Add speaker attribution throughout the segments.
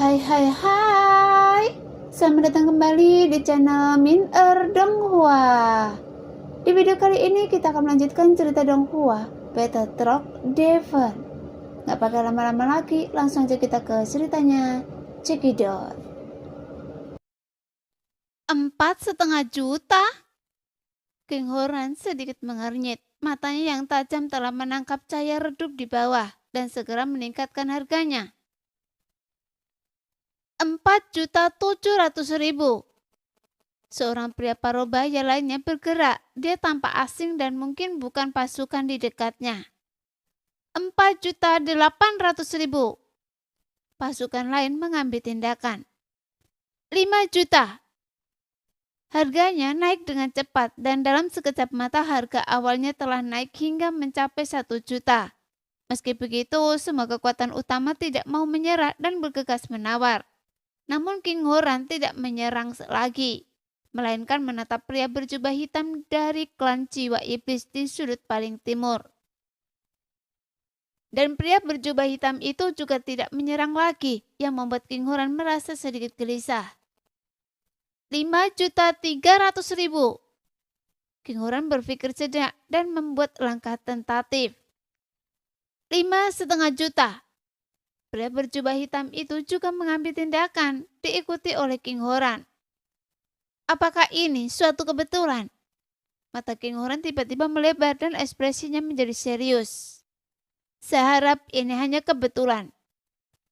Speaker 1: Hai. Selamat datang kembali di channel Min Donghua. Di video kali ini kita akan melanjutkan cerita Donghua, Peter Trok Devon. Gak pakai lama-lama lagi, langsung aja kita ke ceritanya. Cekidot. 4,5 juta? King Horan sedikit mengernyit. Matanya yang tajam telah menangkap cahaya redup di bawah dan segera meningkatkan harganya. 4.700.000. Seorang pria parubaya lainnya bergerak. Dia tampak asing dan mungkin bukan pasukan di dekatnya. 4.800.000. Pasukan lain mengambil tindakan. 5 juta. Harganya naik dengan cepat dan dalam sekejap mata harga awalnya telah naik hingga mencapai 1 juta. Meski begitu, semua kekuatan utama tidak mau menyerah dan bergegas menawar. Namun King Horan tidak menyerang lagi, melainkan menatap pria berjubah hitam dari klan jiwa iblis di sudut paling timur. Dan pria berjubah hitam itu juga tidak menyerang lagi, yang membuat King Horan merasa sedikit gelisah. 5.300.000. King Horan berpikir sejenak dan membuat langkah tentatif. 5,5 juta. Pria berjubah hitam itu juga mengambil tindakan, diikuti oleh King Horan. Apakah ini suatu kebetulan? Mata King Horan tiba-tiba melebar dan ekspresinya menjadi serius. Saya harap ini hanya kebetulan.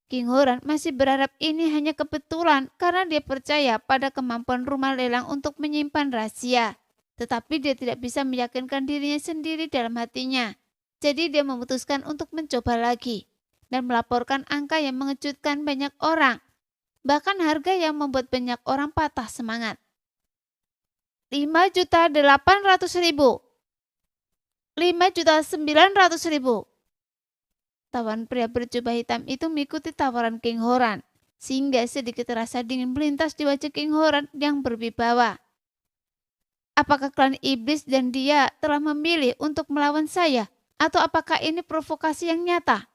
Speaker 1: King Horan masih berharap ini hanya kebetulan karena dia percaya pada kemampuan rumah lelang untuk menyimpan rahasia. Tetapi dia tidak bisa meyakinkan dirinya sendiri dalam hatinya. Jadi dia memutuskan untuk mencoba lagi dan melaporkan angka yang mengejutkan banyak orang, bahkan harga yang membuat banyak orang patah semangat. 5.800.000. 5.900.000. Tawaran pria berjubah hitam itu mengikuti tawaran King Horan, sehingga sedikit rasa dingin melintas di wajah King Horan yang berwibawa. Apakah klan iblis dan dia telah memilih untuk melawan saya, atau apakah ini provokasi yang nyata?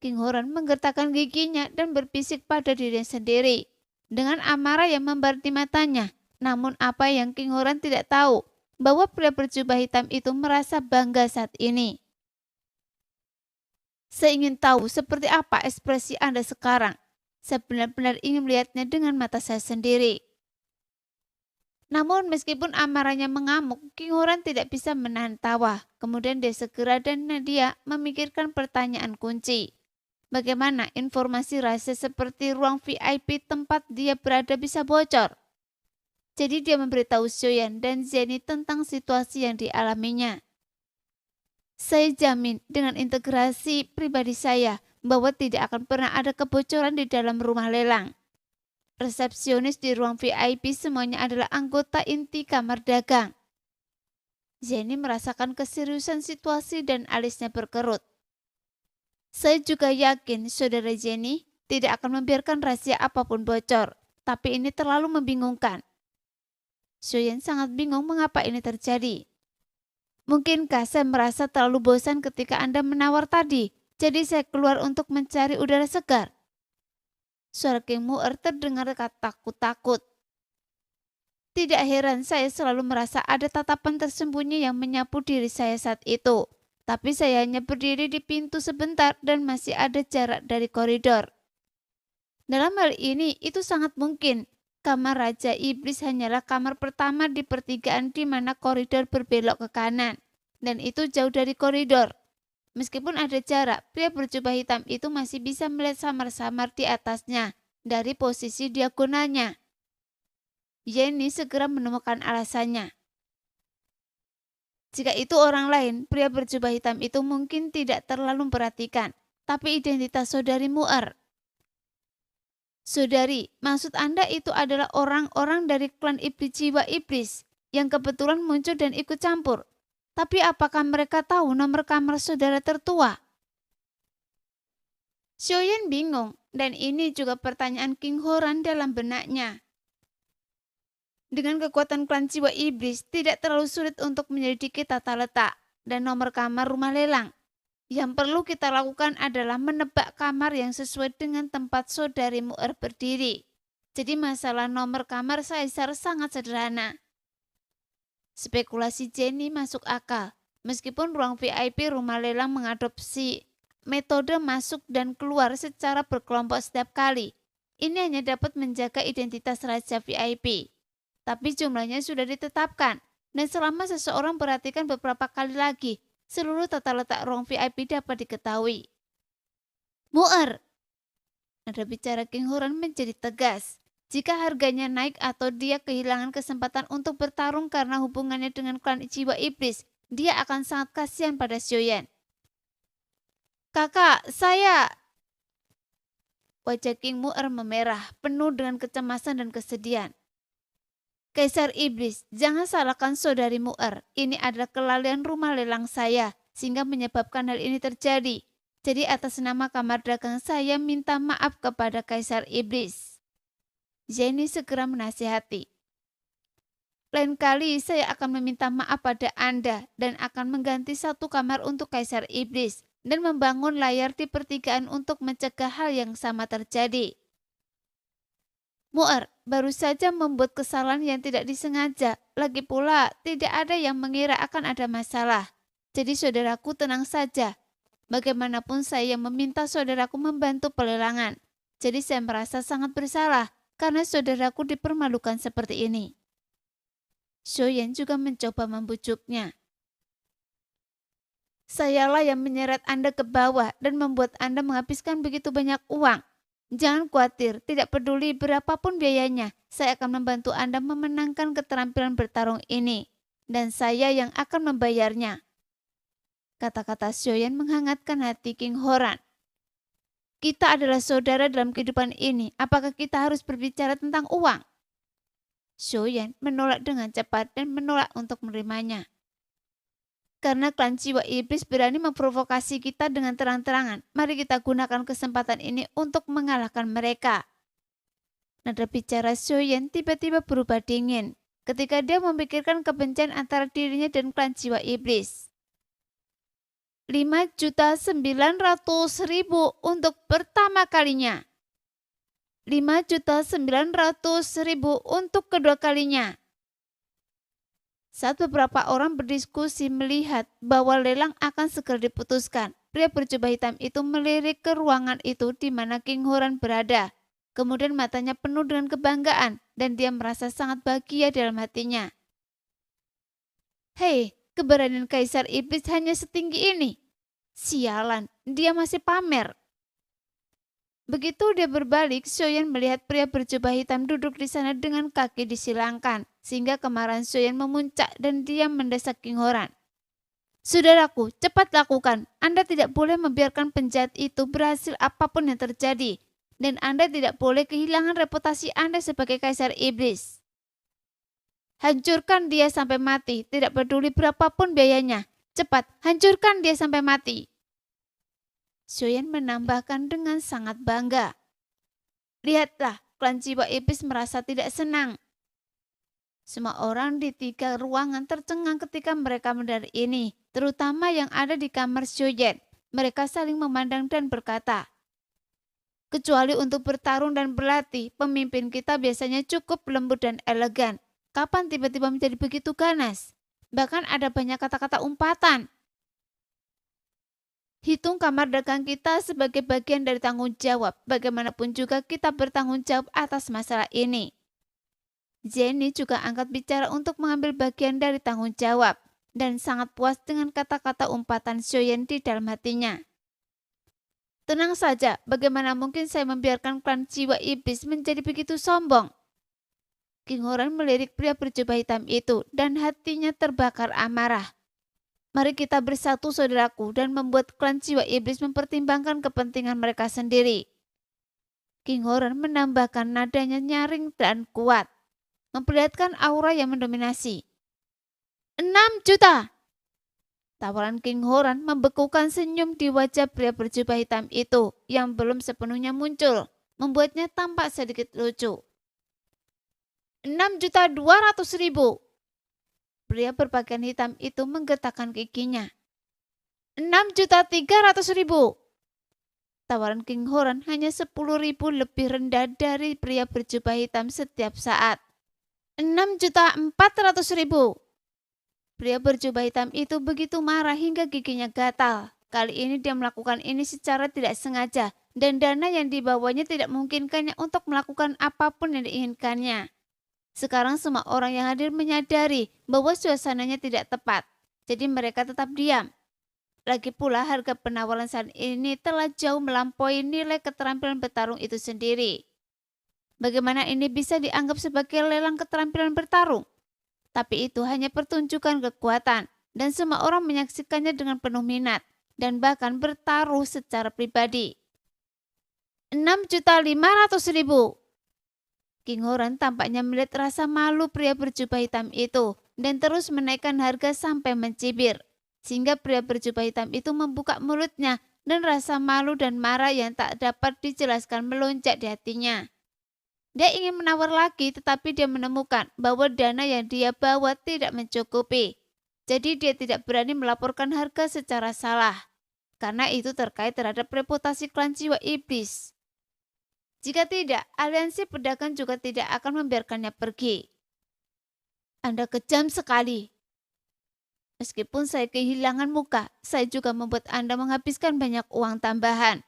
Speaker 1: King Horan menggertakkan giginya dan berbisik pada dirinya sendiri dengan amarah yang membara di matanya. Namun apa yang King Horan tidak tahu, bahwa pria berjubah hitam itu merasa bangga saat ini. Saya ingin tahu seperti apa ekspresi Anda sekarang. Saya benar-benar ingin melihatnya dengan mata saya sendiri. Namun meskipun amarahnya mengamuk, King Horan tidak bisa menahan tawa. Kemudian dia segera dan dia memikirkan pertanyaan kunci. Bagaimana informasi rahasia seperti ruang VIP tempat dia berada bisa bocor? Jadi dia memberitahu Xiaoyan dan Zeni tentang situasi yang dialaminya. Saya jamin dengan integrasi pribadi saya bahwa tidak akan pernah ada kebocoran di dalam rumah lelang. Resepsionis di ruang VIP semuanya adalah anggota inti kamar dagang. Zeni merasakan keseriusan situasi dan alisnya berkerut. Saya juga yakin saudara Jenny tidak akan membiarkan rahasia apapun bocor, tapi ini terlalu membingungkan. Xiaoyan sangat bingung mengapa ini terjadi. Mungkinkah saya merasa terlalu bosan ketika Anda menawar tadi, jadi saya keluar untuk mencari udara segar? Suara King Mu'er terdengar takut-takut. Tidak heran saya selalu merasa ada tatapan tersembunyi yang menyapu diri saya saat itu. Tapi saya hanya berdiri di pintu sebentar dan masih ada jarak dari koridor. Dalam hal ini, itu sangat mungkin. Kamar Raja Iblis hanyalah kamar pertama di pertigaan di mana koridor berbelok ke kanan. Dan itu jauh dari koridor. Meskipun ada jarak, pria berjubah hitam itu masih bisa melihat samar-samar di atasnya dari posisi diagonalnya. Jenny segera menemukan alasannya. Jika itu orang lain, pria berjubah hitam itu mungkin tidak terlalu memperhatikan. Tapi identitas saudari Mu'er. Saudari, maksud Anda itu adalah orang-orang dari klan iblis jiwa iblis yang kebetulan muncul dan ikut campur. Tapi apakah mereka tahu nomor kamar saudara tertua? Xiaoyan bingung, dan ini juga pertanyaan King Horan dalam benaknya. Dengan kekuatan klan jiwa iblis, tidak terlalu sulit untuk menyelidiki tata letak dan nomor kamar rumah lelang. Yang perlu kita lakukan adalah menebak kamar yang sesuai dengan tempat saudari Mu'er berdiri. Jadi masalah nomor kamar Kaisar sangat sederhana. Spekulasi Jenny masuk akal. Meskipun ruang VIP rumah lelang mengadopsi metode masuk dan keluar secara berkelompok setiap kali, ini hanya dapat menjaga identitas rahasia VIP. Tapi jumlahnya sudah ditetapkan, dan selama seseorang perhatikan beberapa kali lagi, seluruh tata letak ruang VIP dapat diketahui. Mu'er, nada bicara King Huron menjadi tegas. Jika harganya naik atau dia kehilangan kesempatan untuk bertarung karena hubungannya dengan klan jiwa iblis, dia akan sangat kasihan pada Xiaoyan. Kakak, saya... Wajah King Mu'er memerah, penuh dengan kecemasan dan kesedihan. Kaisar Iblis, jangan salahkan saudari Mu'er. Ini adalah kelalaian rumah lelang saya, sehingga menyebabkan hal ini terjadi. Jadi atas nama kamar dagang saya minta maaf kepada Kaisar Iblis. Jenny segera menasihati. Lain kali saya akan meminta maaf pada Anda dan akan mengganti satu kamar untuk Kaisar Iblis dan membangun layar di pertigaan untuk mencegah hal yang sama terjadi. Mu'er baru saja membuat kesalahan yang tidak disengaja. Lagi pula tidak ada yang mengira akan ada masalah. Jadi saudaraku tenang saja. Bagaimanapun saya meminta saudaraku membantu pelelangan. Jadi saya merasa sangat bersalah karena saudaraku dipermalukan seperti ini. Xiaoyan juga mencoba membujuknya. Sayalah yang menyeret Anda ke bawah dan membuat Anda menghabiskan begitu banyak uang. Jangan khawatir, tidak peduli berapapun biayanya, saya akan membantu Anda memenangkan keterampilan bertarung ini. Dan saya yang akan membayarnya. Kata-kata Xiaoyan menghangatkan hati King Horan. Kita adalah saudara dalam kehidupan ini. Apakah kita harus berbicara tentang uang? Xiaoyan menolak dengan cepat dan menolak untuk menerimanya. Karena klan jiwa iblis berani memprovokasi kita dengan terang-terangan, mari kita gunakan kesempatan ini untuk mengalahkan mereka. Nada bicara Xiaoyan tiba-tiba berubah dingin ketika dia memikirkan kebencian antara dirinya dan klan jiwa iblis. 5.900.000 untuk pertama kalinya. 5.900.000 untuk kedua kalinya. Saat beberapa orang berdiskusi melihat bahwa lelang akan segera diputuskan, pria berjubah hitam itu melirik ke ruangan itu di mana King Horan berada. Kemudian matanya penuh dengan kebanggaan dan dia merasa sangat bahagia dalam hatinya. Hei, keberanian Kaisar Iblis hanya setinggi ini. Sialan, dia masih pamer. Begitu dia berbalik, Xiaoyan melihat pria berjubah hitam duduk di sana dengan kaki disilangkan, sehingga kemarahan Xiaoyan memuncak dan dia mendesak King Horan. Saudaraku, cepat lakukan. Anda tidak boleh membiarkan penjahat itu berhasil apapun yang terjadi. Dan Anda tidak boleh kehilangan reputasi Anda sebagai Kaisar Iblis. Hancurkan dia sampai mati, tidak peduli berapapun biayanya. Cepat, hancurkan dia sampai mati. Xiaoyan menambahkan dengan sangat bangga. Lihatlah, klan jiwa iblis merasa tidak senang. Semua orang di 3 ruangan tercengang ketika mereka mendengar ini, terutama yang ada di kamar Xiaoyan. Mereka saling memandang dan berkata, kecuali untuk bertarung dan berlatih, pemimpin kita biasanya cukup lembut dan elegan. Kapan tiba-tiba menjadi begitu ganas? Bahkan ada banyak kata-kata umpatan. Hitung kamar dagang kita sebagai bagian dari tanggung jawab. Bagaimanapun juga kita bertanggung jawab atas masalah ini. Jenny juga angkat bicara untuk mengambil bagian dari tanggung jawab dan sangat puas dengan kata-kata umpatan Xiaoyan di dalam hatinya. Tenang saja, bagaimana mungkin saya membiarkan klan jiwa iblis menjadi begitu sombong? King Horan melirik pria berjubah hitam itu dan hatinya terbakar amarah. Mari kita bersatu saudaraku dan membuat klan jiwa iblis mempertimbangkan kepentingan mereka sendiri. King Horan menambahkan nadanya nyaring dan kuat, memperlihatkan aura yang mendominasi. 6 juta! Tawaran King Horan membekukan senyum di wajah pria berjubah hitam itu yang belum sepenuhnya muncul, membuatnya tampak sedikit lucu. 6.200.000. Pria berpakaian hitam itu menggetakkan giginya. 6.300.000. Tawaran King Horan hanya 10.000 lebih rendah dari pria berjubah hitam setiap saat. 6.400.000. Pria berjubah hitam itu begitu marah hingga giginya gatal. Kali ini dia melakukan ini secara tidak sengaja dan dana yang dibawanya tidak memungkinkannya untuk melakukan apapun yang diinginkannya. Sekarang semua orang yang hadir menyadari bahwa suasananya tidak tepat, jadi mereka tetap diam. Lagi pula harga penawaran saat ini telah jauh melampaui nilai keterampilan bertarung itu sendiri. Bagaimana ini bisa dianggap sebagai lelang keterampilan bertarung? Tapi itu hanya pertunjukan kekuatan dan semua orang menyaksikannya dengan penuh minat dan bahkan bertaruh secara pribadi. 6.500.000. King Horan tampaknya melihat rasa malu pria berjubah hitam itu dan terus menaikkan harga sampai mencibir. Sehingga pria berjubah hitam itu membuka mulutnya dan rasa malu dan marah yang tak dapat dijelaskan melonjak di hatinya. Dia ingin menawar lagi tetapi dia menemukan bahwa dana yang dia bawa tidak mencukupi. Jadi dia tidak berani melaporkan harga secara salah. Karena itu terkait terhadap reputasi klan jiwa iblis. Jika tidak, aliansi pedagang juga tidak akan membiarkannya pergi. Anda kejam sekali. Meskipun saya kehilangan muka, saya juga membuat Anda menghabiskan banyak uang tambahan.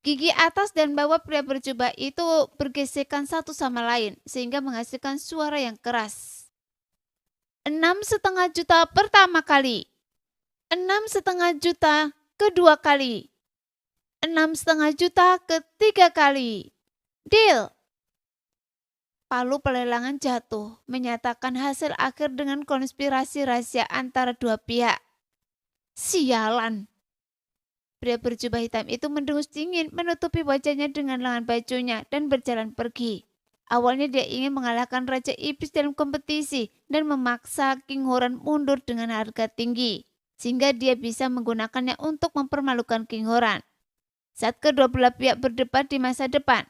Speaker 1: Gigi atas dan bawah pria berjubah itu bergesekan satu sama lain, sehingga menghasilkan suara yang keras. 6,5 juta pertama kali. 6,5 juta kedua kali. 6,5 juta ketiga kali. Deal! Palu pelelangan jatuh, menyatakan hasil akhir dengan konspirasi rahasia antara dua pihak. Sialan! Pria berjubah hitam itu mendengus dingin, menutupi wajahnya dengan lengan bajunya dan berjalan pergi. Awalnya dia ingin mengalahkan Raja Iblis dalam kompetisi dan memaksa King Horan mundur dengan harga tinggi, sehingga dia bisa menggunakannya untuk mempermalukan King Horan. Saat kedua belah pihak berdebat di masa depan,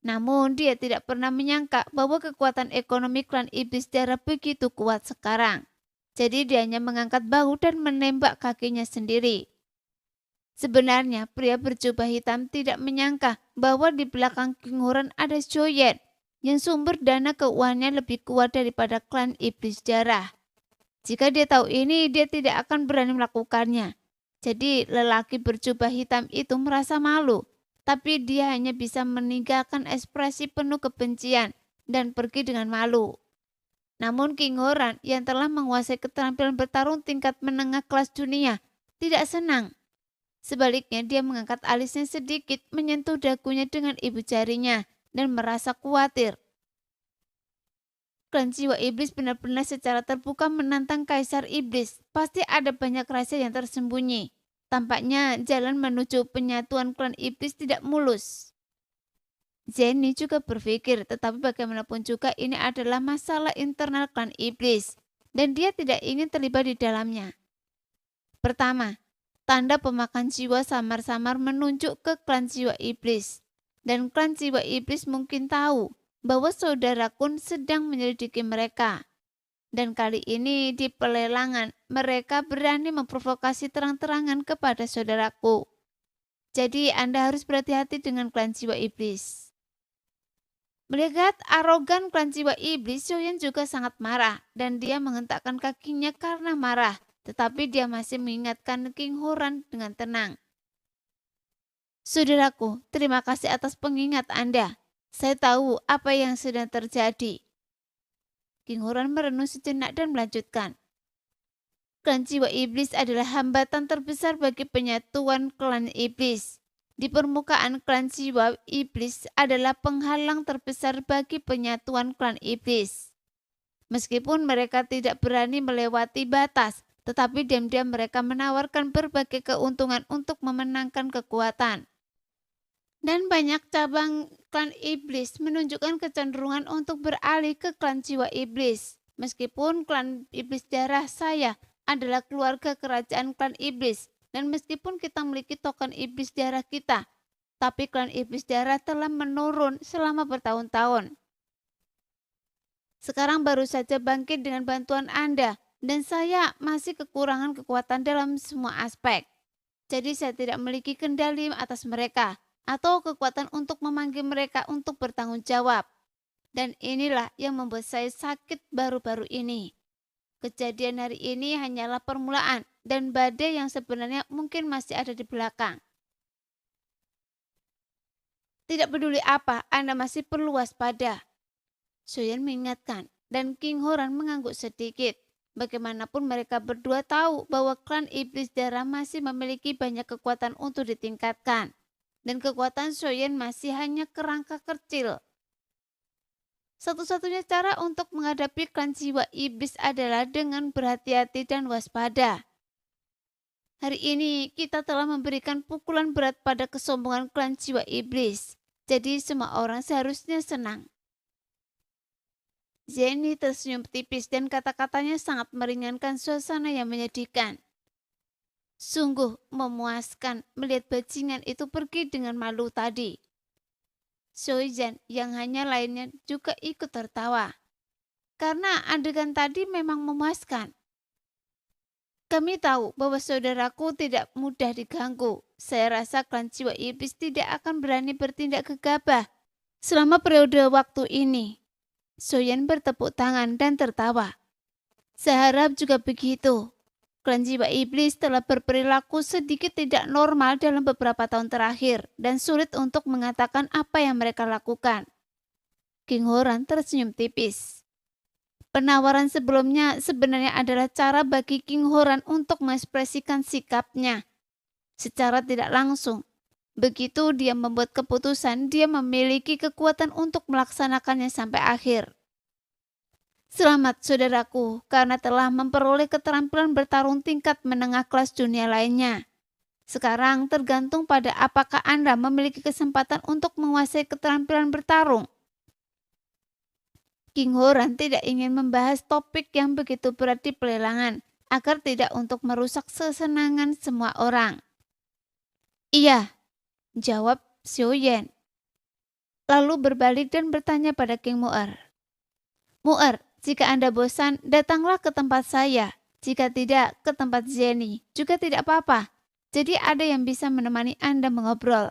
Speaker 1: namun dia tidak pernah menyangka bahwa kekuatan ekonomi klan iblis darah begitu kuat sekarang. Jadi dia hanya mengangkat bahu dan menembak kakinya sendiri. Sebenarnya pria berjubah hitam tidak menyangka bahwa di belakang King Horan ada Joyen yang sumber dana keuangannya lebih kuat daripada klan iblis darah. Jika dia tahu ini, dia tidak akan berani melakukannya. Jadi lelaki berjubah hitam itu merasa malu. Tapi dia hanya bisa meninggalkan ekspresi penuh kebencian dan pergi dengan malu. Namun King Horan yang telah menguasai keterampilan bertarung tingkat menengah kelas dunia tidak senang. Sebaliknya dia mengangkat alisnya sedikit menyentuh dagunya dengan ibu jarinya dan merasa khawatir. Klan jiwa iblis benar-benar secara terbuka menantang Kaisar Iblis. Pasti ada banyak rahasia yang tersembunyi. Tampaknya jalan menuju penyatuan klan iblis tidak mulus. Jenny juga berpikir, tetapi bagaimanapun juga ini adalah masalah internal klan iblis, dan dia tidak ingin terlibat di dalamnya. Pertama, tanda pemakan jiwa samar-samar menunjuk ke klan jiwa iblis, dan klan jiwa iblis mungkin tahu bahwa saudara Kun sedang menyelidiki mereka. Dan kali ini di pelelangan mereka berani memprovokasi terang-terangan kepada saudaraku. Jadi Anda harus berhati-hati dengan klan jiwa iblis. Melihat arogan klan jiwa iblis, Joyen juga sangat marah dan dia menghentakkan kakinya karena marah. Tetapi dia masih mengingatkan King Horan dengan tenang. Saudaraku, terima kasih atas pengingat Anda. Saya tahu apa yang sedang terjadi. King Horan merenung sejenak dan melanjutkan. Klan jiwa iblis adalah hambatan terbesar bagi penyatuan klan iblis. Di permukaan klan jiwa iblis adalah penghalang terbesar bagi penyatuan klan iblis. Meskipun mereka tidak berani melewati batas, tetapi diam-diam mereka menawarkan berbagai keuntungan untuk memenangkan kekuatan. Dan banyak cabang klan iblis menunjukkan kecenderungan untuk beralih ke klan jiwa iblis. Meskipun klan iblis darah saya adalah keluarga kerajaan klan iblis, dan meskipun kita memiliki token iblis darah kita, tapi klan iblis darah telah menurun selama bertahun-tahun. Sekarang baru saja bangkit dengan bantuan Anda, dan saya masih kekurangan kekuatan dalam semua aspek. Jadi saya tidak memiliki kendali atas mereka atau kekuatan untuk memanggil mereka untuk bertanggung jawab. Dan inilah yang membuat saya sakit baru-baru ini. Kejadian hari ini hanyalah permulaan dan badai yang sebenarnya mungkin masih ada di belakang. Tidak peduli apa, Anda masih perlu waspada. Soyeon mengingatkan, dan King Horan mengangguk sedikit. Bagaimanapun mereka berdua tahu bahwa klan iblis darah masih memiliki banyak kekuatan untuk ditingkatkan. Dan kekuatan Soyeon masih hanya kerangka kecil. Satu-satunya cara untuk menghadapi klan jiwa iblis adalah dengan berhati-hati dan waspada. Hari ini kita telah memberikan pukulan berat pada kesombongan klan jiwa iblis. Jadi semua orang seharusnya senang. Jenny tersenyum tipis dan kata-katanya sangat meringankan suasana yang menyedihkan. Sungguh memuaskan melihat bajingan itu pergi dengan malu tadi. Soijan yang hanya lainnya juga ikut tertawa. Karena adegan tadi memang memuaskan. Kami tahu bahwa saudaraku tidak mudah diganggu. Saya rasa klan jiwa iblis tidak akan berani bertindak gegabah selama periode waktu ini. Soyeon bertepuk tangan dan tertawa. Saya harap juga begitu. Klan jiwa iblis telah berperilaku sedikit tidak normal dalam beberapa tahun terakhir dan sulit untuk mengatakan apa yang mereka lakukan. King Horan tersenyum tipis. Penawaran sebelumnya sebenarnya adalah cara bagi King Horan untuk mengekspresikan sikapnya secara tidak langsung. Begitu dia membuat keputusan, dia memiliki kekuatan untuk melaksanakannya sampai akhir. Selamat saudaraku, karena telah memperoleh keterampilan bertarung tingkat menengah kelas dunia lainnya. Sekarang tergantung pada apakah Anda memiliki kesempatan untuk menguasai keterampilan bertarung. King Horan tidak ingin membahas topik yang begitu berat di pelelangan, agar tidak untuk merusak kesenangan semua orang. Iya, jawab Soyeon. Lalu berbalik dan bertanya pada King Mu'er. Mu'er, jika Anda bosan, datanglah ke tempat saya. Jika tidak, ke tempat Jenny. Juga tidak apa-apa. Jadi ada yang bisa menemani Anda mengobrol.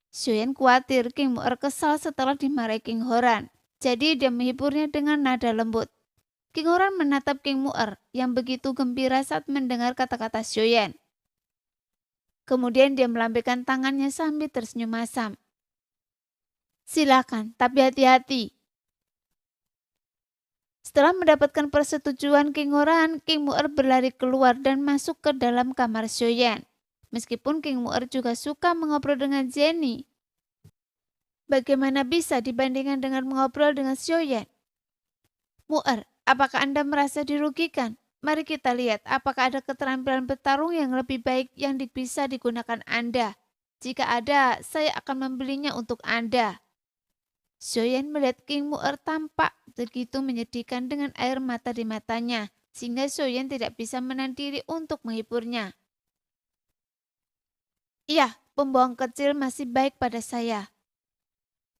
Speaker 1: Soyeon khawatir King Mu'er kesal setelah dimarahi King Horan. Jadi dia menghiburnya dengan nada lembut. King Horan menatap King Mu'er yang begitu gembira saat mendengar kata-kata Soyeon. Kemudian dia melambaikan tangannya sambil tersenyum masam. Silakan, tapi hati-hati. Setelah mendapatkan persetujuan King Horan, King Mu'er berlari keluar dan masuk ke dalam kamar Soyeon. Meskipun King Mu'er juga suka mengobrol dengan Jenny. Bagaimana bisa dibandingkan dengan mengobrol dengan Soyeon? Mu'er, apakah Anda merasa dirugikan? Mari kita lihat apakah ada keterampilan bertarung yang lebih baik yang bisa digunakan Anda. Jika ada, saya akan membelinya untuk Anda. Soyeon melihat King Mu'er tampak begitu menyedihkan dengan air mata di matanya, sehingga Soyeon tidak bisa menahan diri untuk menghiburnya. Iya, pembohong kecil masih baik pada saya.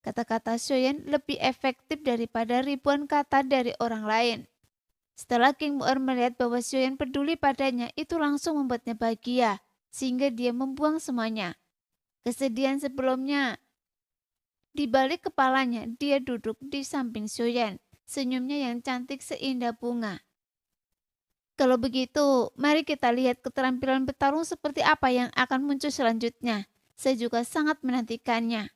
Speaker 1: Kata-kata Soyeon lebih efektif daripada ribuan kata dari orang lain. Setelah King Mu'er melihat bahwa Soyeon peduli padanya, itu langsung membuatnya bahagia, sehingga dia membuang semuanya. Kesedihan sebelumnya. Di balik kepalanya, dia duduk di samping Soyeon, senyumnya yang cantik seindah bunga. Kalau begitu, mari kita lihat keterampilan bertarung seperti apa yang akan muncul selanjutnya. Saya juga sangat menantikannya.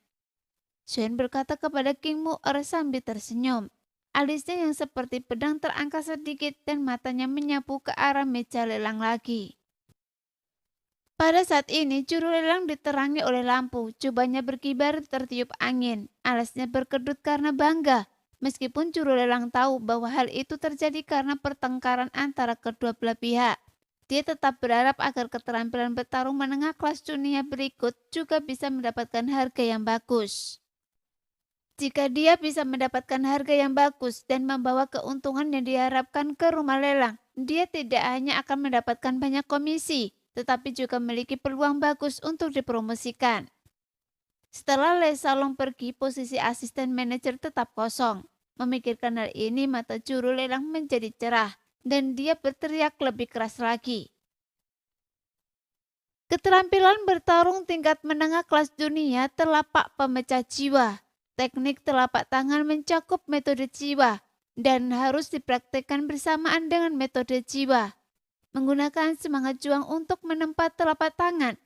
Speaker 1: Soyeon berkata kepada King Mu'er sambil tersenyum. Alisnya yang seperti pedang terangkat sedikit dan matanya menyapu ke arah meja lelang lagi. Pada saat ini juru lelang diterangi oleh lampu, jubahnya berkibar tertiup angin, alasnya berkedut karena bangga. Meskipun juru lelang tahu bahwa hal itu terjadi karena pertengkaran antara kedua belah pihak, dia tetap berharap agar keterampilan bertarung menengah kelas dunia berikut juga bisa mendapatkan harga yang bagus. Jika dia bisa mendapatkan harga yang bagus dan membawa keuntungan yang diharapkan ke rumah lelang, dia tidak hanya akan mendapatkan banyak komisi, tetapi juga memiliki peluang bagus untuk dipromosikan. Setelah Lee Salong pergi, posisi asisten manajer tetap kosong. Memikirkan hal ini, mata juru lelang menjadi cerah. dan dia berteriak lebih keras lagi. Keterampilan bertarung tingkat menengah kelas dunia telapak pemecah jiwa. Teknik telapak tangan mencakup metode jiwa dan harus dipraktikkan bersamaan dengan metode jiwa. Menggunakan semangat juang untuk menempa telapak tangan.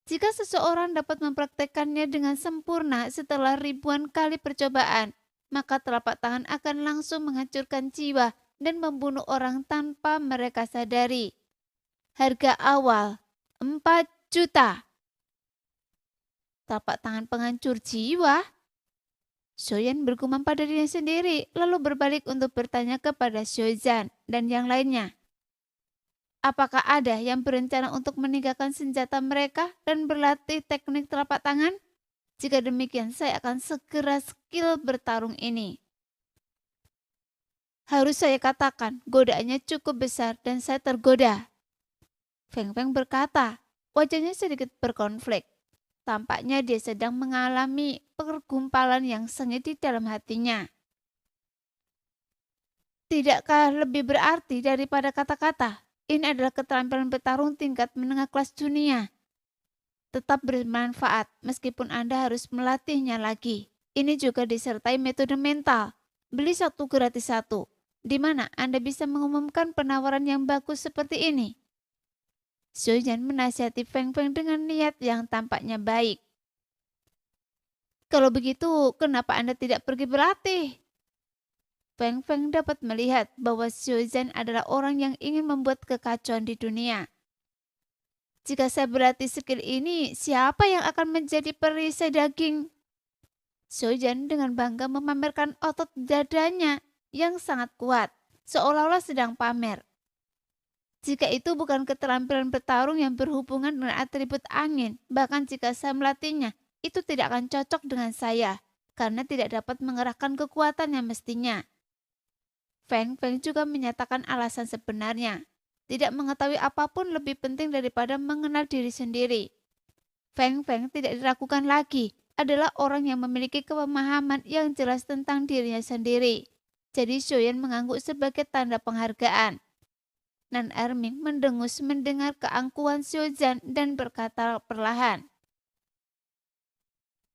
Speaker 1: Jika seseorang dapat mempraktekannya dengan sempurna setelah ribuan kali percobaan, maka telapak tangan akan langsung menghancurkan jiwa dan membunuh orang tanpa mereka sadari. Harga awal 4 juta. Telapak tangan penghancur jiwa? Soyan bergumam pada dirinya sendiri, lalu berbalik untuk bertanya kepada Shozan dan yang lainnya. Apakah ada yang berencana untuk meninggalkan senjata mereka dan berlatih teknik telapak tangan? Jika demikian, saya akan segera skill bertarung ini. Harus saya katakan, godaannya cukup besar dan saya tergoda. Feng Feng berkata, wajahnya sedikit berkonflik. Tampaknya dia sedang mengalami pergumpalan yang sengit di dalam hatinya. Tidakkah lebih berarti daripada kata-kata? Ini adalah keterampilan bertarung tingkat menengah kelas dunia. Tetap bermanfaat meskipun Anda harus melatihnya lagi. Ini juga disertai metode mental. Beli satu gratis satu. Di mana Anda bisa mengumumkan penawaran yang bagus seperti ini. Soyan menasihati Feng Feng dengan niat yang tampaknya baik. Kalau begitu, kenapa Anda tidak pergi berlatih? Feng Feng dapat melihat bahwa Soyan adalah orang yang ingin membuat kekacauan di dunia. Jika saya berlatih skill ini, siapa yang akan menjadi perisai daging? Soyan dengan bangga memamerkan otot dadanya yang sangat kuat, seolah-olah sedang pamer. Jika itu bukan keterampilan bertarung yang berhubungan dengan atribut angin, bahkan jika saya melatihnya, itu tidak akan cocok dengan saya, karena tidak dapat mengerahkan kekuatan yang mestinya. Feng Feng juga menyatakan alasan sebenarnya. Tidak mengetahui apapun lebih penting daripada mengenal diri sendiri. Feng Feng tidak diragukan lagi, adalah orang yang memiliki pemahaman yang jelas tentang dirinya sendiri. Jadi Soyan mengangguk sebagai tanda penghargaan. Nan Erming mendengus mendengar keangkuhan Shozan dan berkata perlahan.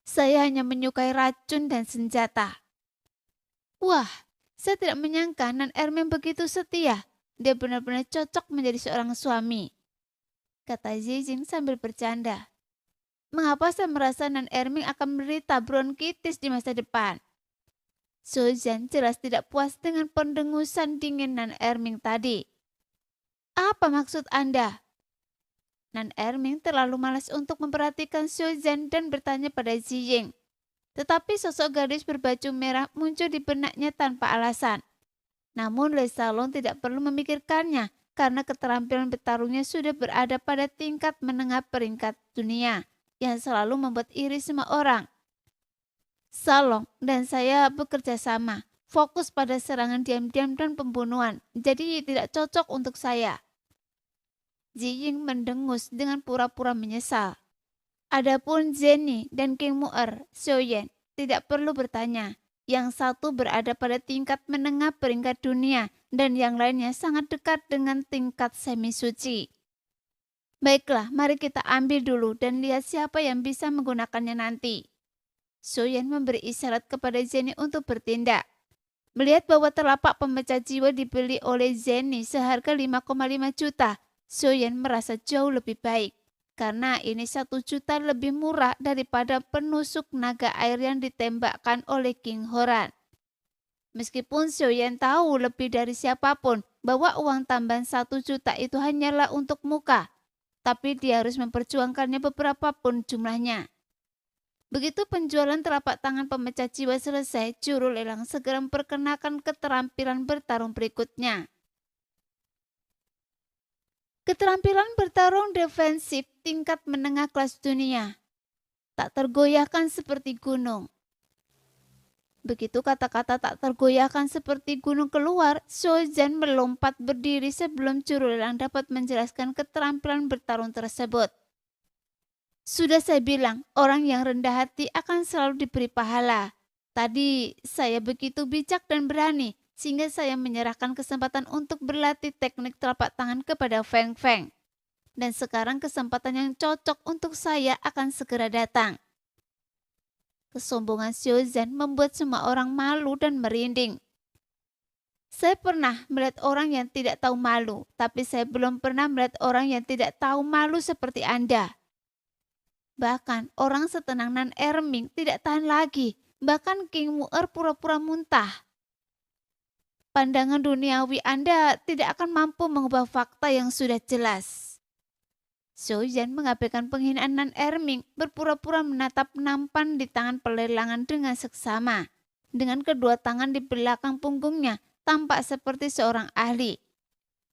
Speaker 1: Saya hanya menyukai racun dan senjata. Wah, saya tidak menyangka Nan Erming begitu setia. Dia benar-benar cocok menjadi seorang suami, kata Zijing sambil bercanda. Mengapa saya merasa Nan Erming akan menderita bronkitis di masa depan? Shozan jelas tidak puas dengan pendengusan dingin Nan Erming tadi. Apa maksud Anda? Nan Erming terlalu malas untuk memperhatikan Shozan dan bertanya pada Zijing. Tetapi sosok gadis berbaju merah muncul di benaknya tanpa alasan. Namun Le Salong tidak perlu memikirkannya karena keterampilan bertarungnya sudah berada pada tingkat menengah peringkat dunia yang selalu membuat iri semua orang. Salong dan saya bekerja sama, fokus pada serangan diam-diam dan pembunuhan, jadi tidak cocok untuk saya. Zijing mendengus dengan pura-pura menyesal. Adapun Jenny dan King Muer, Soyan tidak perlu bertanya. Yang satu berada pada tingkat menengah peringkat dunia dan yang lainnya sangat dekat dengan tingkat semi suci. Baiklah, mari kita ambil dulu dan lihat siapa yang bisa menggunakannya nanti. Soyan memberi isyarat kepada Jenny untuk bertindak. Melihat bahwa telapak pemecah jiwa dibeli oleh Jenny seharga 5,5 juta, Soyan merasa jauh lebih baik. Karena ini 1 juta lebih murah daripada penusuk naga air yang ditembakkan oleh King Horan. Meskipun Soyan tahu lebih dari siapapun bahwa uang tambahan 1 juta itu hanyalah untuk muka, tapi dia harus memperjuangkannya beberapa pun jumlahnya. Begitu penjualan telapak tangan pemecah jiwa selesai, juru lelang segera memperkenalkan keterampilan bertarung berikutnya. Keterampilan bertarung defensif tingkat menengah kelas dunia. Tak tergoyahkan seperti gunung. Begitu kata-kata tak tergoyahkan seperti gunung keluar, Shozan melompat berdiri sebelum juru lelang dapat menjelaskan keterampilan bertarung tersebut. Sudah saya bilang, orang yang rendah hati akan selalu diberi pahala. Tadi saya begitu bijak dan berani, sehingga saya menyerahkan kesempatan untuk berlatih teknik telapak tangan kepada Feng Feng. Dan sekarang kesempatan yang cocok untuk saya akan segera datang. Kesombongan Xiaozhen membuat semua orang malu dan merinding. Saya pernah melihat orang yang tidak tahu malu, tapi saya belum pernah melihat orang yang tidak tahu malu seperti Anda. Bahkan orang setenang Nan Erming tidak tahan lagi, bahkan King Mu'er pura-pura muntah. Pandangan duniawi Anda tidak akan mampu mengubah fakta yang sudah jelas. Xiaozhen mengabaikan penghinaan Nan Erming, berpura-pura menatap nampan di tangan pelelangan dengan seksama. Dengan kedua tangan di belakang punggungnya, tampak seperti seorang ahli.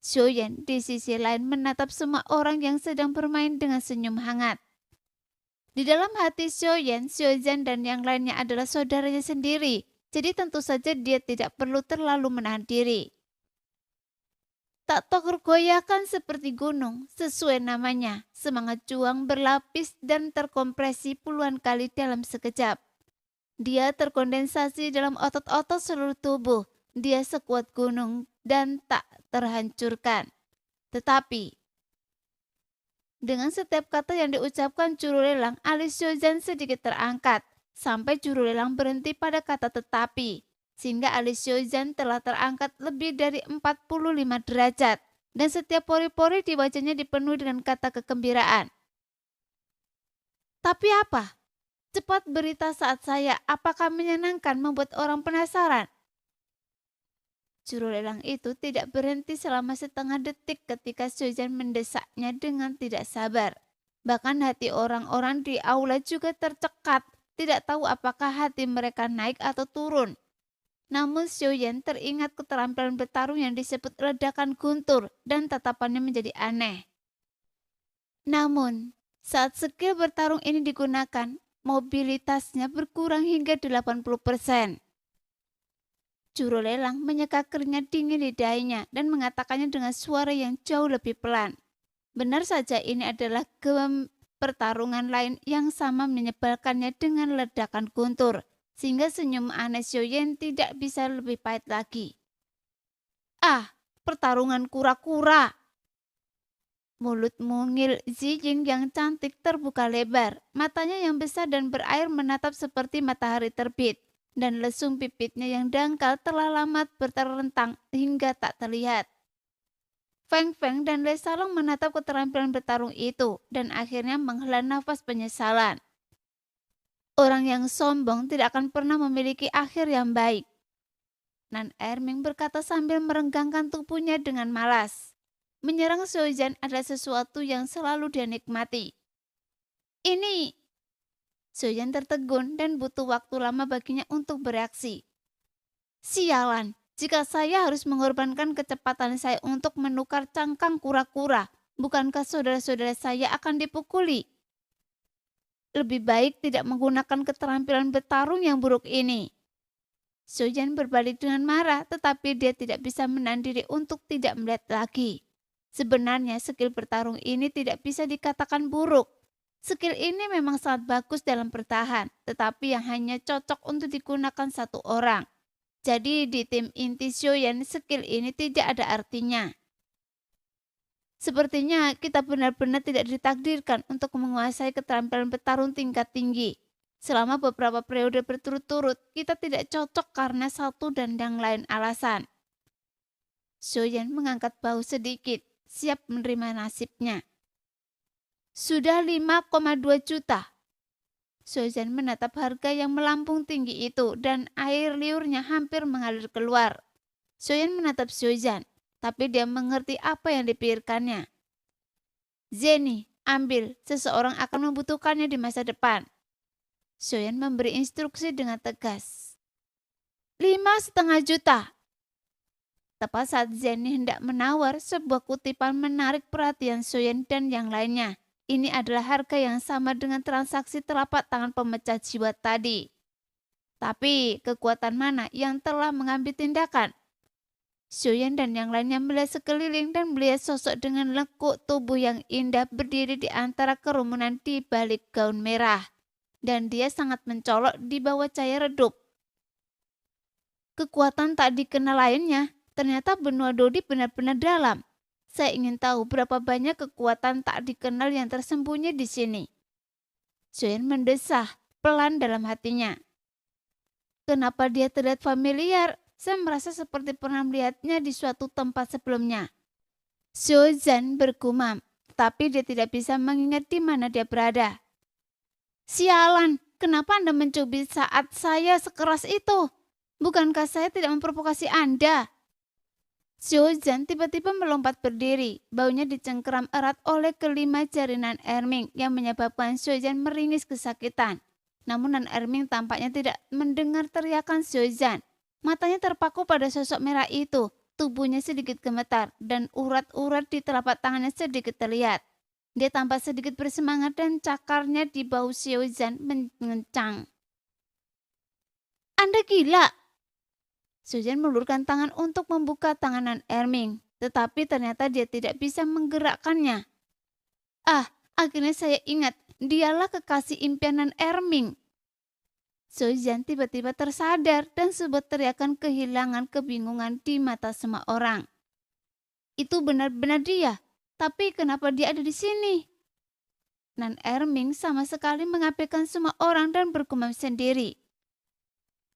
Speaker 1: Xiaozhen di sisi lain menatap semua orang yang sedang bermain dengan senyum hangat. Di dalam hati Xiaozhen dan yang lainnya adalah saudaranya sendiri, jadi tentu saja dia tidak perlu terlalu menahan diri. Tak tergoyahkan seperti gunung, sesuai namanya, semangat juang berlapis dan terkompresi puluhan kali dalam sekejap. Dia terkondensasi dalam otot-otot seluruh tubuh, dia sekuat gunung dan tak terhancurkan. Tetapi, dengan setiap kata yang diucapkan juru lelang, alis Xiaozhen sedikit terangkat, sampai juru lelang berhenti pada kata tetapi. Sehingga alis Xiaozhen telah terangkat lebih dari 45 derajat dan setiap pori-pori di wajahnya dipenuhi dengan kata kegembiraan. Tapi apa? Cepat berita saat saya, apakah menyenangkan membuat orang penasaran? Juru lelang itu tidak berhenti selama setengah detik ketika Xiaozhen mendesaknya dengan tidak sabar. Bahkan hati orang-orang di aula juga tercekat, tidak tahu apakah hati mereka naik atau turun. Namun Xiaozhen teringat keterampilan bertarung yang disebut ledakan guntur dan tatapannya menjadi aneh. Namun, saat skill bertarung ini digunakan, mobilitasnya berkurang hingga 80%. Juru lelang menyeka keringat dingin di dahinya dan mengatakannya dengan suara yang jauh lebih pelan. Benar saja ini adalah pertarungan lain yang sama menyebalkannya dengan ledakan guntur. Sehingga senyum aneh Xiaozhen tidak bisa lebih pahit lagi. Ah, pertarungan kura-kura. Mulut mungil Zijing yang cantik terbuka lebar. Matanya yang besar dan berair menatap seperti matahari terbit. Dan lesung pipitnya yang dangkal telah lama berterentang hingga tak terlihat. Feng Feng dan Lei Salong menatap keterampilan bertarung itu dan akhirnya menghela nafas penyesalan. Orang yang sombong tidak akan pernah memiliki akhir yang baik. Nan Erming berkata sambil merenggangkan tubuhnya dengan malas. Menyerang Xiaozhen adalah sesuatu yang selalu dia nikmati. Ini, Xiaozhen tertegun dan butuh waktu lama baginya untuk bereaksi. Sialan, jika saya harus mengorbankan kecepatan saya untuk menukar cangkang kura-kura, bukankah saudara-saudara saya akan dipukuli? Lebih baik tidak menggunakan keterampilan bertarung yang buruk ini. Xiaozhen berbalik dengan marah, tetapi dia tidak bisa menahan diri untuk tidak melihat lagi. Sebenarnya skill bertarung ini tidak bisa dikatakan buruk. Skill ini memang sangat bagus dalam bertahan, tetapi yang hanya cocok untuk digunakan satu orang. Jadi di tim inti Xiaozhen skill ini tidak ada artinya. Sepertinya kita benar-benar tidak ditakdirkan untuk menguasai keterampilan bertarung tingkat tinggi. Selama beberapa periode berturut-turut, kita tidak cocok karena satu dan yang lain alasan. Xiaozhen mengangkat bahu sedikit, siap menerima nasibnya. Sudah 5,2 juta. Xiaozhen menatap harga yang melambung tinggi itu dan air liurnya hampir mengalir keluar. Xiaozhen menatap Xiaozhen. Tapi dia mengerti apa yang dipikirkannya. Zeni, ambil, seseorang akan membutuhkannya di masa depan. Xiaozhen memberi instruksi dengan tegas. 5,5 juta. Tepat saat Zeni hendak menawar, sebuah kutipan menarik perhatian Xiaozhen dan yang lainnya. Ini adalah harga yang sama dengan transaksi telapak tangan pemecah jiwa tadi. Tapi kekuatan mana yang telah mengambil tindakan? Xiaozhen dan yang lainnya melihat sekeliling dan melihat sosok dengan lekuk tubuh yang indah berdiri di antara kerumunan di balik gaun merah. Dan dia sangat mencolok di bawah cahaya redup. Kekuatan tak dikenal lainnya, ternyata benua Dodi benar-benar dalam. Saya ingin tahu berapa banyak kekuatan tak dikenal yang tersembunyi di sini. Soyen mendesah pelan dalam hatinya. Kenapa dia terlihat familiar? Saya merasa seperti pernah melihatnya di suatu tempat sebelumnya. Xiaozan bergumam, tapi dia tidak bisa mengingat di mana dia berada. Sialan, kenapa Anda mencubit saat saya sekeras itu? Bukankah saya tidak memprovokasi Anda? Xiaozan tiba-tiba melompat berdiri, baunya dicengkeram erat oleh kelima jarinan Erming yang menyebabkan Xiaozan meringis kesakitan. Namun Nan Erming tampaknya tidak mendengar teriakan Xiaozan. Matanya terpaku pada sosok merah itu, tubuhnya sedikit gemetar dan urat-urat di telapak tangannya sedikit terlihat. Dia tampak sedikit bersemangat dan cakarnya di bahu Xiaozan mengencang. Anda gila! Xiaozan mengulurkan tangan untuk membuka tangan Nan Erming, tetapi ternyata dia tidak bisa menggerakkannya. Ah, akhirnya saya ingat, dialah kekasih impian Nan Erming. Xiaozan tiba-tiba tersadar dan sebuah teriakan kehilangan kebingungan di mata semua orang. Itu benar-benar dia, tapi kenapa dia ada di sini? Nan Erming sama sekali mengabaikan semua orang dan bergumam sendiri.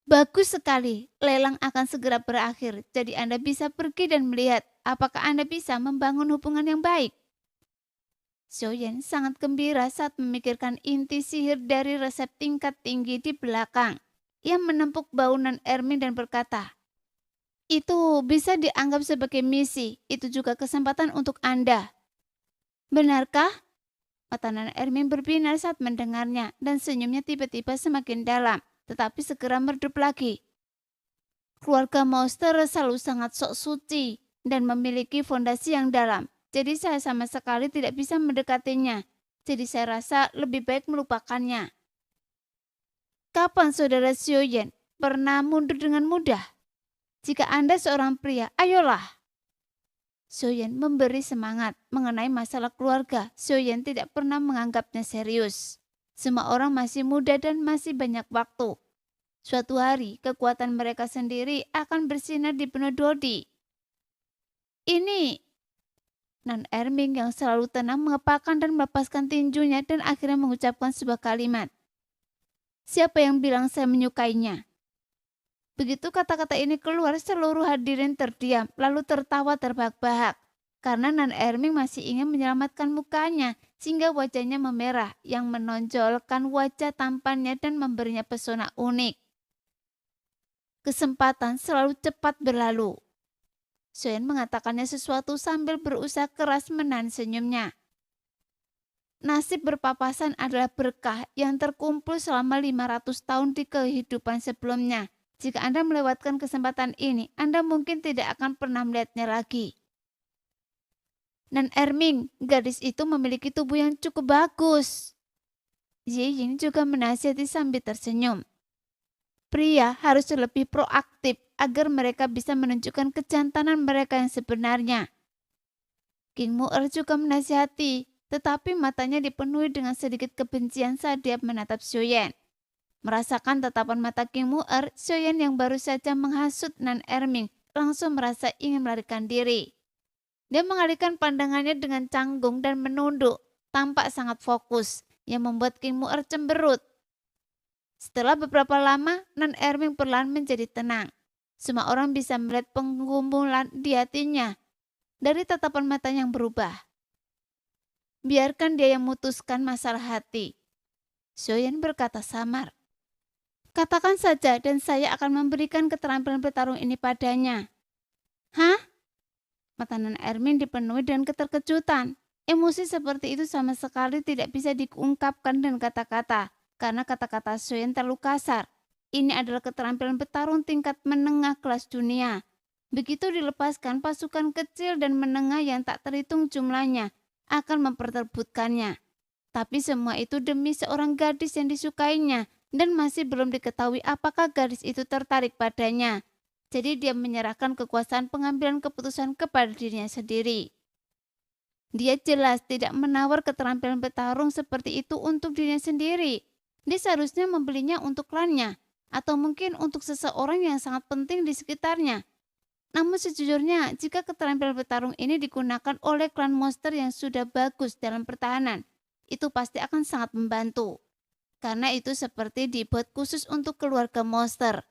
Speaker 1: Bagus sekali, lelang akan segera berakhir, jadi Anda bisa pergi dan melihat apakah Anda bisa membangun hubungan yang baik. Xiaoyan sangat gembira saat memikirkan inti sihir dari resep tingkat tinggi di belakang. Ia menempuk bau Nan Erming dan berkata, itu bisa dianggap sebagai misi, itu juga kesempatan untuk Anda. Benarkah? Mata Nan Erming berbinar saat mendengarnya dan senyumnya tiba-tiba semakin dalam. Tetapi segera meredup lagi. Keluarga Monster selalu sangat sok suci dan memiliki fondasi yang dalam. Jadi saya sama sekali tidak bisa mendekatinya. Jadi saya rasa lebih baik melupakannya. Kapan saudara Xiaoyan pernah mundur dengan mudah? Jika Anda seorang pria, ayolah. Xiaoyan memberi semangat mengenai masalah keluarga. Xiaoyan tidak pernah menganggapnya serius. Semua orang masih muda dan masih banyak waktu. Suatu hari, kekuatan mereka sendiri akan bersinar di benua Dodi. Ini, Nan Erming yang selalu tenang mengepakkan dan melepaskan tinjunya dan akhirnya mengucapkan sebuah kalimat. Siapa yang bilang saya menyukainya? Begitu kata-kata ini keluar, seluruh hadirin terdiam, lalu tertawa terbahak-bahak. Karena Nan Erming masih ingin menyelamatkan mukanya, sehingga wajahnya memerah, yang menonjolkan wajah tampannya dan memberinya pesona unik. Kesempatan selalu cepat berlalu. Xiaoyan mengatakannya sesuatu sambil berusaha keras menahan senyumnya. Nasib berpapasan adalah berkah yang terkumpul selama 500 tahun di kehidupan sebelumnya. Jika Anda melewatkan kesempatan ini, Anda mungkin tidak akan pernah melihatnya lagi. Nan Erming, gadis itu memiliki tubuh yang cukup bagus. Ying juga menasihati sambil tersenyum. Pria harus lebih proaktif agar mereka bisa menunjukkan kejantanan mereka yang sebenarnya. King Mu'er juga menasihati, tetapi matanya dipenuhi dengan sedikit kebencian saat dia menatap Xiaoyan. Merasakan tatapan mata King Mu'er, Xiaoyan yang baru saja menghasut Nan Erming langsung merasa ingin melarikan diri. Dia mengalihkan pandangannya dengan canggung dan menunduk, tampak sangat fokus, yang membuat King Mu'er cemberut. Setelah beberapa lama, Nan Erming perlahan menjadi tenang. Semua orang bisa melihat penggumulan di hatinya dari tatapan matanya yang berubah. Biarkan dia yang memutuskan masalah hati. Xiaoyan berkata samar. Katakan saja dan saya akan memberikan keterampilan bertarung ini padanya. Hah? Mata Nan Erming dipenuhi dengan keterkejutan. Emosi seperti itu sama sekali tidak bisa diungkapkan dengan kata-kata, karena kata-kata Xiaoyan terlalu kasar. Ini adalah keterampilan bertarung tingkat menengah kelas dunia. Begitu dilepaskan, pasukan kecil dan menengah yang tak terhitung jumlahnya akan memperebutkannya. Tapi semua itu demi seorang gadis yang disukainya, dan masih belum diketahui apakah gadis itu tertarik padanya. Jadi dia menyerahkan kekuasaan pengambilan keputusan kepada dirinya sendiri. Dia jelas tidak menawar keterampilan bertarung seperti itu untuk dirinya sendiri. Dia seharusnya membelinya untuk klannya. atau mungkin untuk seseorang yang sangat penting di sekitarnya. Namun sejujurnya, jika keterampilan bertarung ini digunakan oleh klan monster yang sudah bagus dalam pertahanan, itu pasti akan sangat membantu. Karena itu seperti dibuat khusus untuk keluarga monster.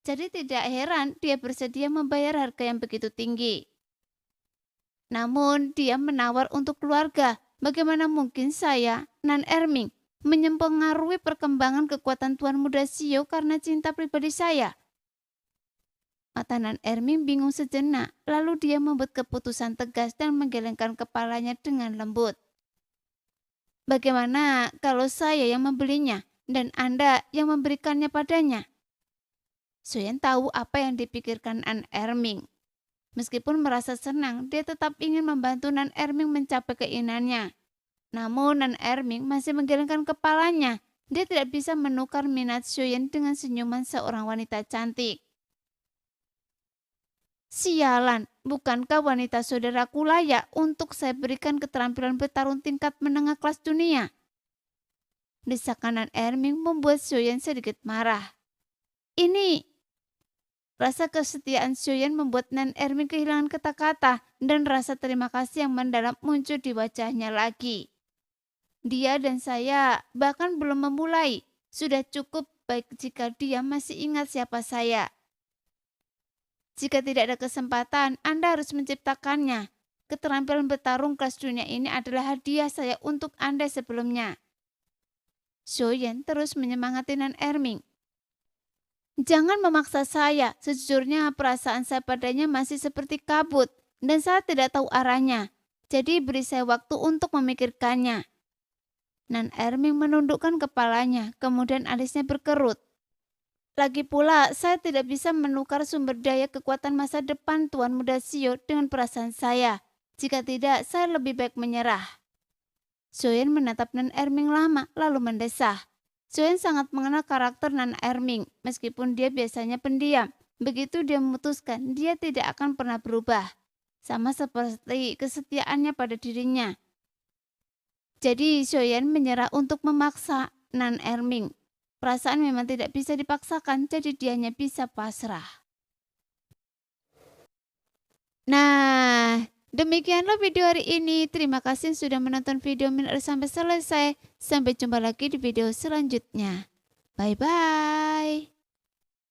Speaker 1: Jadi tidak heran dia bersedia membayar harga yang begitu tinggi. Namun dia menawar untuk keluarga. Bagaimana mungkin saya, Nan Erming, mempengaruhi perkembangan kekuatan Tuan Muda Shio karena cinta pribadi saya? Mata Nan Erming bingung sejenak, lalu dia membuat keputusan tegas dan menggelengkan kepalanya dengan lembut. Bagaimana kalau saya yang membelinya dan Anda yang memberikannya padanya? Soyen tahu apa yang dipikirkan Nan Erming. Meskipun merasa senang, dia tetap ingin membantu Nan Erming mencapai keinginannya. Namun Nan Erming masih menggelengkan kepalanya. Dia tidak bisa menukar minat Soyen dengan senyuman seorang wanita cantik. Sialan, bukankah wanita saudaraku layak untuk saya berikan keterampilan bertarung tingkat menengah kelas dunia? Desakan Nan Erming membuat Soyen sedikit marah. Rasa kesetiaan Soyen membuat Nan Erming kehilangan kata-kata dan rasa terima kasih yang mendalam muncul di wajahnya lagi. Dia dan saya bahkan belum memulai. Sudah cukup baik jika dia masih ingat siapa saya. Jika tidak ada kesempatan, Anda harus menciptakannya. Keterampilan bertarung kelas dunia ini adalah hadiah saya untuk Anda sebelumnya. Soyen terus menyemangati Nan Erming. Jangan memaksa saya, sejujurnya perasaan saya padanya masih seperti kabut dan saya tidak tahu arahnya. Jadi beri saya waktu untuk memikirkannya. Nan Erming menundukkan kepalanya, kemudian alisnya berkerut. Lagi pula, saya tidak bisa menukar sumber daya kekuatan masa depan Tuan Muda Shio dengan perasaan saya. Jika tidak, saya lebih baik menyerah. Soyen menatap Nan Erming lama, lalu mendesah. Soyen sangat mengenal karakter Nan Erming, meskipun dia biasanya pendiam. Begitu dia memutuskan, dia tidak akan pernah berubah. Sama seperti kesetiaannya pada dirinya. Jadi Soyen menyerah untuk memaksa Nan Erming. Perasaan memang tidak bisa dipaksakan, jadi dianya bisa pasrah. Nah, demikianlah video hari ini. Terima kasih sudah menonton video sampai selesai. Sampai jumpa lagi di video selanjutnya. Bye-bye.